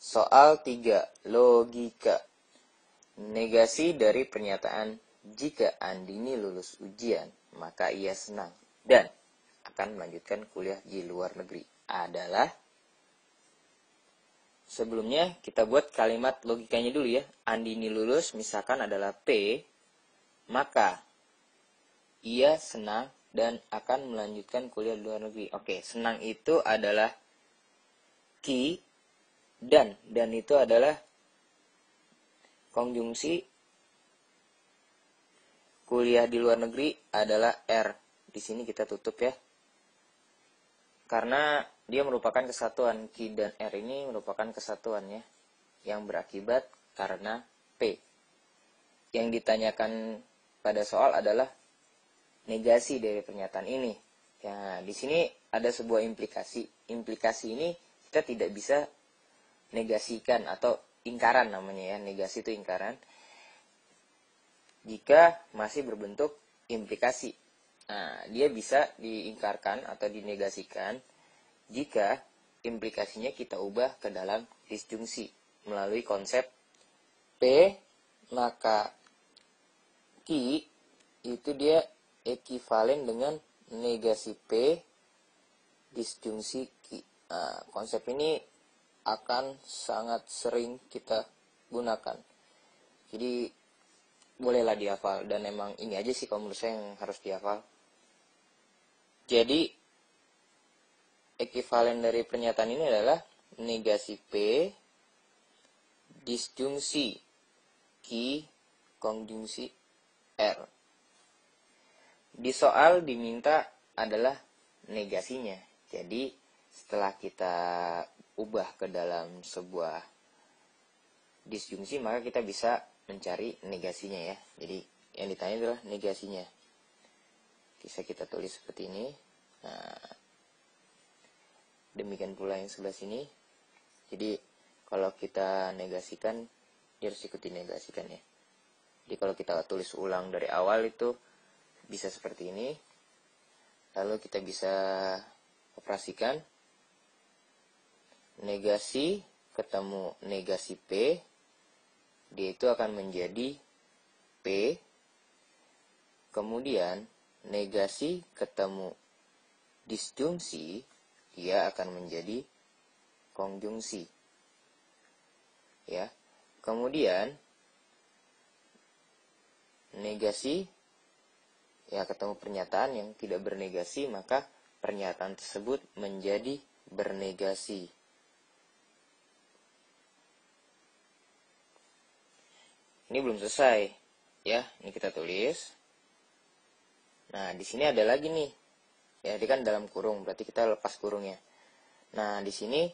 Soal 3. Logika. Negasi dari pernyataan jika Andini lulus ujian, maka ia senang dan akan melanjutkan kuliah di luar negeri adalah. Sebelumnya kita buat kalimat logikanya dulu ya. Andini lulus misalkan adalah P, maka ia senang dan akan melanjutkan kuliah di luar negeri. Oke, senang itu adalah ki, dan itu adalah konjungsi. Kuliah di luar negeri adalah R. Di sini kita tutup ya. Karena dia merupakan kesatuan. Ki dan R ini merupakan kesatuan ya. Yang berakibat karena P. Yang ditanyakan pada soal adalah negasi dari pernyataan ini. Ya, di sini ada sebuah implikasi. Implikasi ini kita tidak bisa negasikan atau ingkaran namanya ya. Negasi itu ingkaran. Jika masih berbentuk implikasi. Nah, dia bisa diingkarkan atau dinegasikan jika implikasinya kita ubah ke dalam disjungsi melalui konsep P, maka Ki itu dia ekivalen dengan negasi P disjungsi Ki. Nah, konsep ini akan sangat sering kita gunakan. Jadi bolehlah dihafal, dan emang ini aja sih kalau menurut saya yang harus dihafal. Jadi ekivalen dari pernyataan ini adalah negasi P disjungsi Ki konjungsi R. Di soal diminta adalah negasinya. Jadi setelah kita ubah ke dalam sebuah disjungsi, maka kita bisa mencari negasinya ya. Jadi yang ditanya adalah negasinya. Bisa kita tulis seperti ini. Nah, demikian pula yang sebelah sini. Jadi kalau kita negasikan, dia harus ikuti negasikan ya. Jadi kalau kita tulis ulang dari awal itu bisa seperti ini. Lalu kita bisa operasikan. Negasi ketemu negasi P, dia itu akan menjadi P. Kemudian negasi ketemu disjungsi, dia akan menjadi konjungsi. Ya. Kemudian negasi ya ketemu pernyataan yang tidak bernegasi, maka pernyataan tersebut menjadi bernegasi. Ini belum selesai, ya. Ini kita tulis. Nah, di sini ada lagi nih. Ya, ini kan dalam kurung, berarti kita lepas kurungnya. Nah, di sini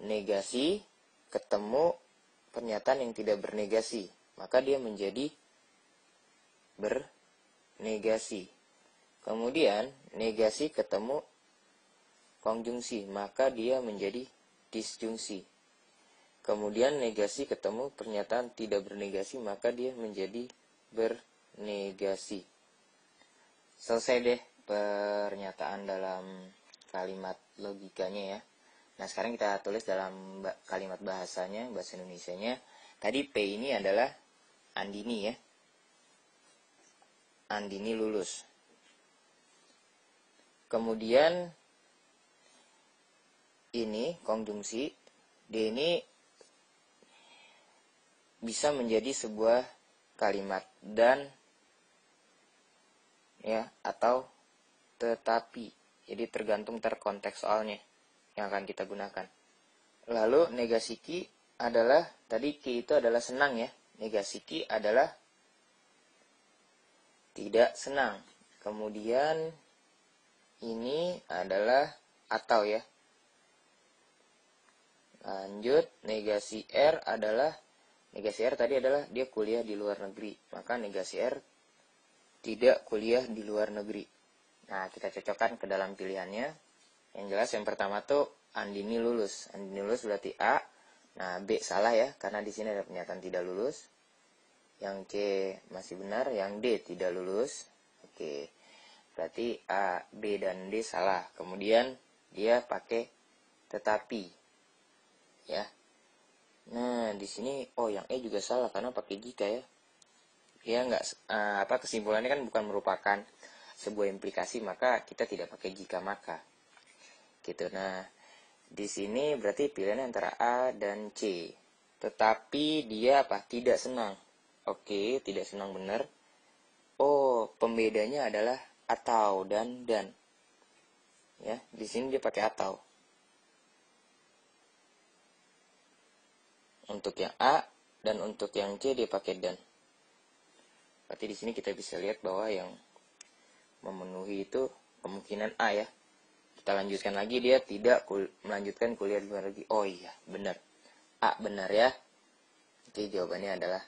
negasi ketemu pernyataan yang tidak bernegasi, maka dia menjadi bernegasi. Kemudian negasi ketemu konjungsi, maka dia menjadi disjungsi. Kemudian negasi ketemu pernyataan tidak bernegasi, maka dia menjadi bernegasi. Selesai deh pernyataan dalam kalimat logikanya ya. Nah, sekarang kita tulis dalam kalimat bahasanya, bahasa Indonesianya. Tadi P ini adalah Andini ya. Andini lulus. Kemudian ini konjungsi, D ini bisa menjadi sebuah kalimat dan ya atau tetapi. Jadi tergantung terkonteks soalnya yang akan kita gunakan. Lalu negasi Ki adalah, tadi Ki itu adalah senang ya. Negasi Ki adalah tidak senang. Kemudian ini adalah atau ya. Lanjut, negasi R adalah, negasi R tadi adalah dia kuliah di luar negeri. Maka negasi R tidak kuliah di luar negeri. Nah, kita cocokkan ke dalam pilihannya. Yang jelas yang pertama tuh Andini lulus. Andini lulus berarti A. Nah, B salah ya, karena di sini ada pernyataan tidak lulus. Yang C masih benar, yang D tidak lulus. Oke. Berarti A, B, dan D salah. Kemudian dia pakai tetapi. Ya. di sini yang E juga salah karena pakai jika ya. Dia nggak kesimpulannya kan bukan merupakan sebuah implikasi, maka kita tidak pakai jika maka. Gitu. Nah, di sini berarti pilihannya antara A dan C. Tetapi dia tidak senang. Oke, tidak senang benar. Pembedanya adalah atau dan. Ya, di sini dia pakai atau. Untuk yang A dan untuk yang C dia pakai dan. Berarti di sini kita bisa lihat bahwa yang memenuhi itu kemungkinan A ya. Kita lanjutkan lagi, dia tidak melanjutkan kuliah di luar negeri. Oh iya, benar. A benar ya. Jadi jawabannya adalah